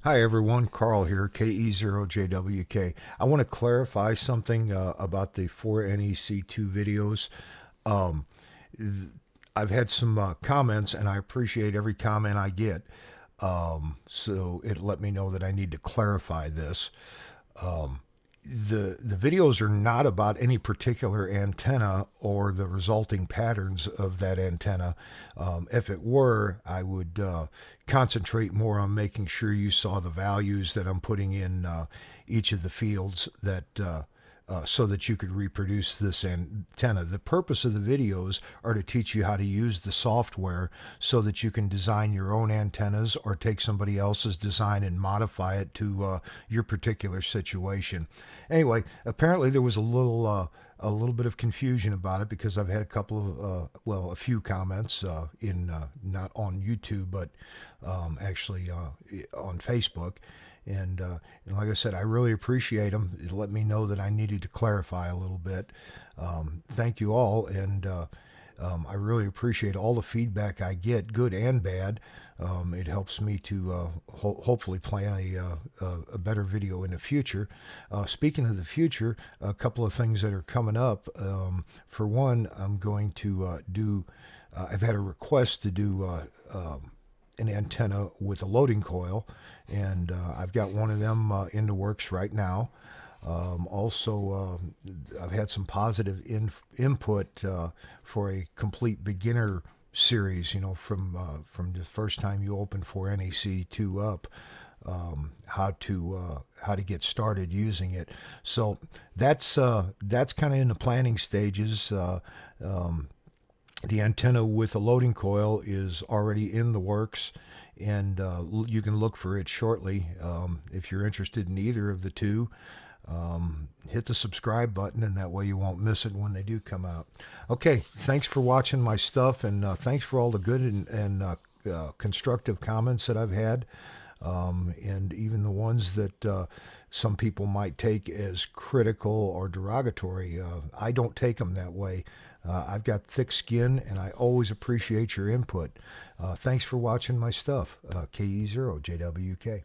Hi everyone, Carl here, KE0JWK. I want to clarify something about the 4NEC2 videos. Um, I've had some comments, and I appreciate every comment I get. So it let me know that I need to clarify this. The videos are not about any particular antenna or the resulting patterns of that antenna. If it were, I would concentrate more on making sure you saw the values that I'm putting in each of the fields so that you could reproduce this antenna. The purpose of the videos are to teach you how to use the software so that you can design your own antennas or take somebody else's design and modify it to your particular situation. Anyway, apparently there was a little bit of confusion about it because I've had a couple of, a few comments not on YouTube, but actually on Facebook. And like I said, I really appreciate them. It let me know that I needed to clarify a little bit. Thank you all, and I really appreciate all the feedback I get, good and bad. It helps me to hopefully plan a better video in the future. Speaking of the future, a couple of things that are coming up. For one, I'm going to I've had a request to do an antenna with a loading coil, and I've got one of them in the works right now. I've had some positive input for a complete beginner series. You know, from the first time you open 4NEC2 up, how to get started using it. So that's kind of in the planning stages. The antenna with a loading coil is already in the works, and you can look for it shortly. If you're interested in either of the two, hit the subscribe button, and that way you won't miss it when they do come out. Okay, thanks for watching my stuff, and thanks for all the good and constructive comments that I've had, and even the ones that some people might take as critical or derogatory. I don't take them that way. I've got thick skin, and I always appreciate your input. Thanks for watching my stuff. KE0JWK.